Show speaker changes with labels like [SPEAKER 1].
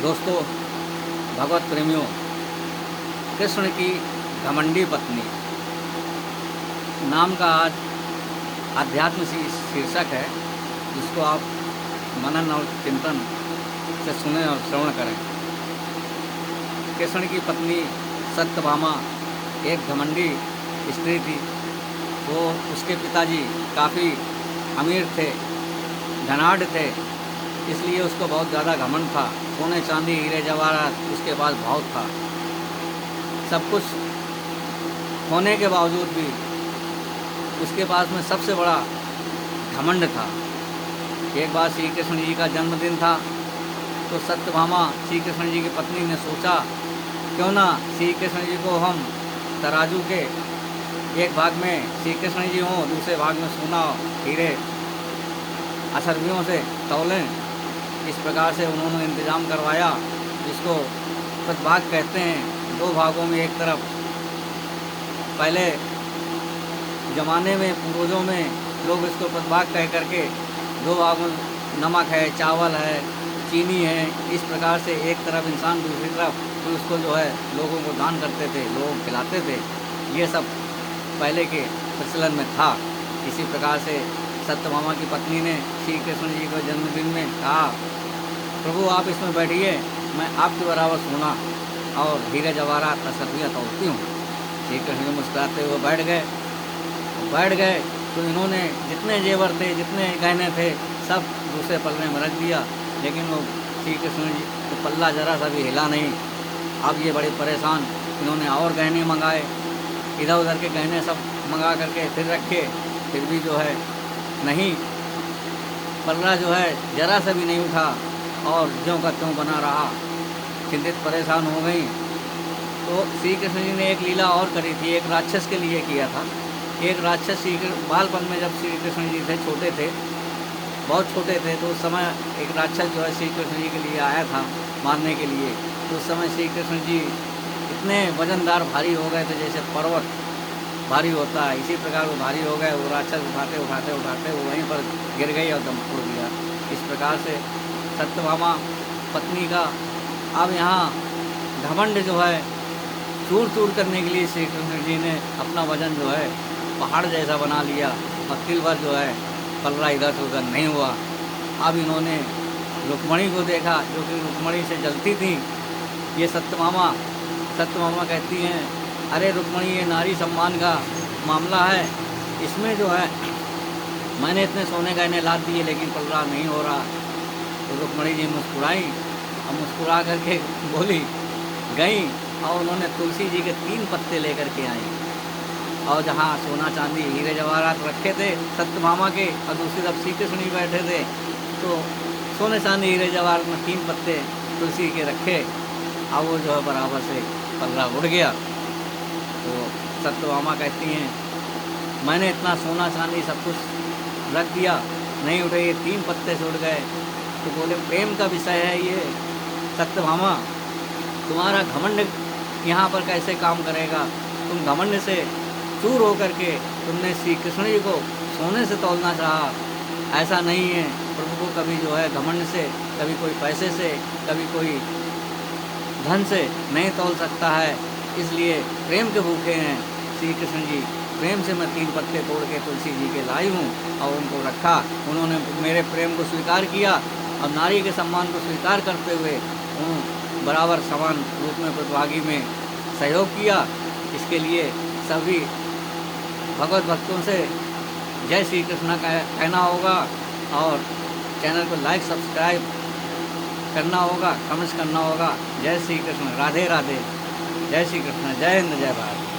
[SPEAKER 1] दोस्तों, भगवत प्रेमियों, कृष्ण की घमंडी पत्नी नाम का आज आध्यात्म शीर्षक है, जिसको आप मनन और चिंतन से सुने और श्रवण करें। कृष्ण की पत्नी सत्यभामा एक घमंडी स्त्री थी। वो उसके पिताजी काफ़ी अमीर थे, धनाढ़ थे, इसलिए उसको बहुत ज़्यादा घमंड था। सोने चांदी हीरे जवाहरात उसके पास बहुत था। सब कुछ होने के बावजूद भी उसके पास में सबसे बड़ा घमंड था। एक बार श्री कृष्ण जी का जन्मदिन था, तो सत्यभामा श्री कृष्ण जी की पत्नी ने सोचा, क्यों ना श्री कृष्ण जी को हम तराजू के एक भाग में श्री कृष्ण जी हों, दूसरे भाग में सोना हीरे अशर्फियों से तौलें। इस प्रकार से उन्होंने इंतज़ाम करवाया, जिसको प्रतिभाग कहते हैं। दो भागों में, एक तरफ पहले ज़माने में पूर्वजों में लोग इसको प्रतिभाग कह करके दो भागों में नमक है, चावल है, चीनी है, इस प्रकार से एक तरफ इंसान, दूसरी तरफ फिर उसको जो है लोगों को दान करते थे, लोगों को खिलाते थे। ये सब पहले के प्रचलन में था। इसी प्रकार से सत्यभामा की पत्नी ने श्री कृष्ण जी के जन्मदिन में कहा, प्रभु आप इसमें बैठिए, मैं आपके बराबर सोना और हीरे जवाहरात अशर्फियाँ तोलती हूँ। श्री कृष्ण जी मुस्कुराते हुए बैठ गए। तो इन्होंने जितने जेवर थे, जितने गहने थे, सब दूसरे पल्ले में रख दिया, लेकिन वो श्री कृष्ण जी को पल्ला जरा सा भी हिला नहीं। अब ये बड़े परेशान, इन्होंने और गहने मंगाए, इधर उधर के गहने सब मंगा करके फिर रखे, फिर भी जो है नहीं, पल्ला जो है जरा सा भी नहीं उठा और ज्यों का त्यों बना रहा। चिंतित परेशान हो गई। तो श्री कृष्ण जी ने एक लीला और करी थी, एक राक्षस के लिए किया था। एक राक्षस बालपन में, जब श्री कृष्ण जी थे, छोटे थे, बहुत छोटे थे, तो उस समय एक राक्षस जो है श्री कृष्ण जी के लिए आया था मारने के लिए। तो उस समय श्री कृष्ण जी इतने वजनदार भारी हो गए थे, जैसे पर्वत भारी होता है, इसी प्रकार वो भारी हो गए। वो राक्षस उठाते उठाते उठाते वो वहीं पर गिर गई और दम फूट गया। इस प्रकार से सत्यभामा पत्नी का अब यहाँ घमंड जो है चूर चूर करने के लिए श्री कृष्ण जी ने अपना वजन जो है पहाड़ जैसा बना लिया, और तिल भर जो है पल्ला इधर से उधर नहीं हुआ। अब इन्होंने रुक्मणी को देखा, जो कि रुक्मणी से जलती थी। ये सत्यभामा कहती हैं, अरे रुक्मणी, ये नारी सम्मान का मामला है, इसमें जो है मैंने इतने सोने गहने लाद दिए, लेकिन पल्ला नहीं हो रहा। तो रुक्मणी जी मुस्कुराई और मुस्कुरा करके बोली, गई और उन्होंने तुलसी जी के 3 पत्ते लेकर के आई, और जहाँ सोना चांदी हीरे जवाहरात रखे थे सत्यभामा के, और दूसरी तरफ श्री कृष्ण जी बैठे थे, तो सोने चांदी हीरे जवाहरात में 3 पत्ते तुलसी के रखे, और वो जो है बराबर से पल्ला उड़ गया। तो सत्यभामा कहती हैं, मैंने इतना सोना चांदी सब कुछ रख दिया, नहीं उठे, ये 3 पत्ते से उड़ गए। तो बोले, प्रेम का विषय है ये सत्यभामा, तुम्हारा घमंड यहाँ पर कैसे काम करेगा? तुम घमंड से चूर होकर के तुमने श्री कृष्ण जी को सोने से तौलना चाहा, ऐसा नहीं है। प्रभु को कभी जो है घमंड से, कभी कोई पैसे से, कभी कोई धन से नहीं तौल सकता है। इसलिए प्रेम के भूखे हैं श्री कृष्ण जी। प्रेम से मैं 3 पत्ते तोड़ के तुलसी जी के लाई हूँ और उनको रखा। उन्होंने मेरे प्रेम को स्वीकार किया और नारी के सम्मान को स्वीकार करते हुए बराबर समान रूप में प्रतिभागी में सहयोग किया। इसके लिए सभी भगवत भक्तों से जय श्री कृष्ण का कहना होगा, और चैनल को लाइक सब्सक्राइब करना होगा, कमेंट्स करना होगा। जय श्री कृष्ण, राधे राधे, जय श्री कृष्ण, जय हिंद, जय भारत।